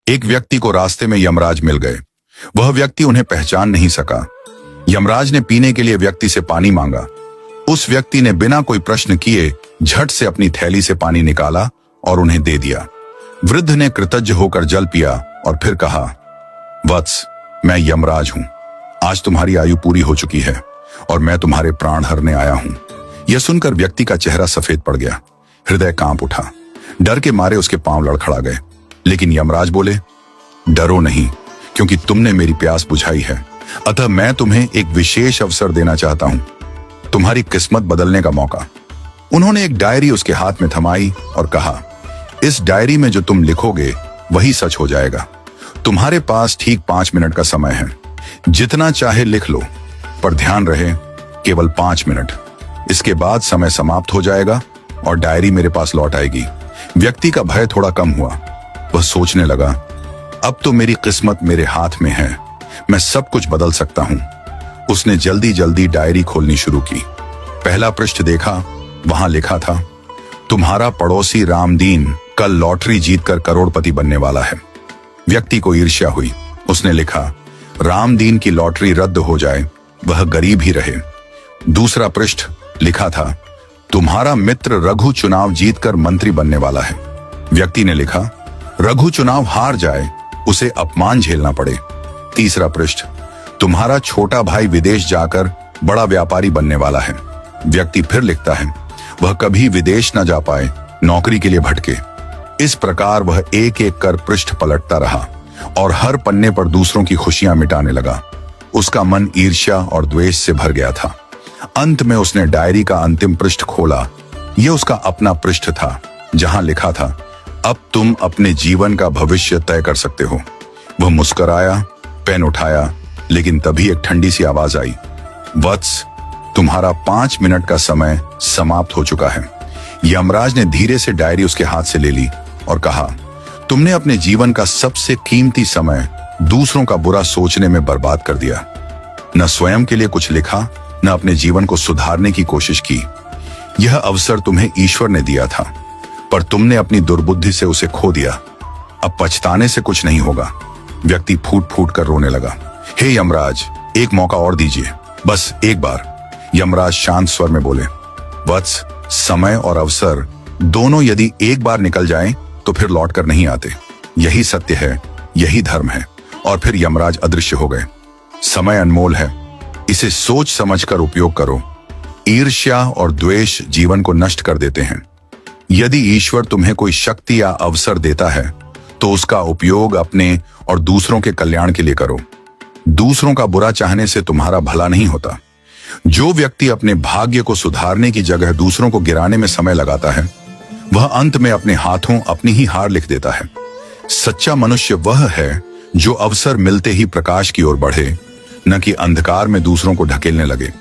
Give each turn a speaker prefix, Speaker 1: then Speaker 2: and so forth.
Speaker 1: एक व्यक्ति को रास्ते में यमराज मिल गए। वह व्यक्ति उन्हें पहचान नहीं सका। यमराज ने पीने के लिए व्यक्ति से पानी मांगा। उस व्यक्ति ने बिना कोई प्रश्न किए झट से अपनी थैली से पानी निकाला और उन्हें दे दिया। वृद्ध ने कृतज्ञ होकर जल पिया और फिर कहा, वत्स, मैं यमराज हूं। आज तुम्हारी आयु पूरी हो चुकी है और मैं तुम्हारे प्राण हरने आया हूं। यह सुनकर व्यक्ति का चेहरा सफेद पड़ गया। हृदय कांप उठा। डर के मारे उसके पांव लड़खड़ा गए। लेकिन यमराज बोले, डरो नहीं, क्योंकि तुमने मेरी प्यास बुझाई है। अतः मैं तुम्हें एक विशेष अवसर देना चाहता हूं, तुम्हारी किस्मत बदलने का मौका। उन्होंने एक डायरी उसके हाथ में थमाई और कहा, इस डायरी में जो तुम लिखोगे वही सच हो जाएगा। तुम्हारे पास ठीक 5 मिनट का समय है। जितना चाहे लिख लो, पर ध्यान रहे केवल 5 मिनट। इसके बाद समय समाप्त हो जाएगा और डायरी मेरे पास लौट आएगी। व्यक्ति का भय थोड़ा कम हुआ। वह सोचने लगा, अब तो मेरी किस्मत मेरे हाथ में है, मैं सब कुछ बदल सकता हूं। उसने जल्दी जल्दी डायरी खोलनी शुरू की। पहला पृष्ठ देखा। वहां लिखा था, तुम्हारा पड़ोसी रामदीन कल लॉटरी जीतकर करोड़पति बनने वाला है। व्यक्ति को ईर्ष्या हुई। उसने लिखा, रामदीन की लॉटरी रद्द हो जाए, वह गरीब ही रहे। दूसरा पृष्ठ लिखा था, तुम्हारा मित्र रघु चुनाव जीतकर मंत्री बनने वाला है। व्यक्ति ने लिखा, रघु चुनाव हार जाए, उसे अपमान झेलना पड़े। तीसरा पृष्ठ, तुम्हारा छोटा भाई विदेश जाकर बड़ा व्यापारी बनने वाला है। व्यक्ति फिर लिखता है, वह कभी विदेश न जा पाए, नौकरी के लिए भटके। इस प्रकार वह एक एक कर पृष्ठ पलटता रहा और हर पन्ने पर दूसरों की खुशियां मिटाने लगा। उसका मन ईर्ष्या और द्वेष से भर गया था। अंत में उसने डायरी का अंतिम पृष्ठ खोला। यह उसका अपना पृष्ठ था, जहां लिखा था, अब तुम अपने जीवन का भविष्य तय कर सकते हो। वह मुस्कुराया, पेन उठाया, लेकिन तभी एक ठंडी सी आवाज आई, वत्स, तुम्हारा 5 मिनट का समय समाप्त हो चुका है। यमराज ने धीरे से डायरी उसके हाथ से ले ली और कहा, तुमने अपने जीवन का सबसे कीमती समय दूसरों का बुरा सोचने में बर्बाद कर दिया। न स्वयं के लिए कुछ लिखा, न अपने जीवन को सुधारने की कोशिश की। यह अवसर तुम्हें ईश्वर ने दिया था, पर तुमने अपनी दुर्बुद्धि से उसे खो दिया। अब पछताने से कुछ नहीं होगा। व्यक्ति फूट फूट कर रोने लगा। हे यमराज, एक मौका और दीजिए, बस एक बार। यमराज शांत स्वर में बोले, वत्स, समय और अवसर दोनों यदि एक बार निकल जाएं तो फिर लौट कर नहीं आते। यही सत्य है, यही धर्म है। और फिर यमराज अदृश्य हो गए। समय अनमोल है, इसे सोच समझकर उपयोग करो। ईर्ष्या और द्वेष जीवन को नष्ट कर देते हैं। यदि ईश्वर तुम्हें कोई शक्ति या अवसर देता है तो उसका उपयोग अपने और दूसरों के कल्याण के लिए करो। दूसरों का बुरा चाहने से तुम्हारा भला नहीं होता। जो व्यक्ति अपने भाग्य को सुधारने की जगह दूसरों को गिराने में समय लगाता है, वह अंत में अपने हाथों अपनी ही हार लिख देता है। सच्चा मनुष्य वह है जो अवसर मिलते ही प्रकाश की ओर बढ़े, न कि अंधकार में दूसरों को ढकेलने लगे।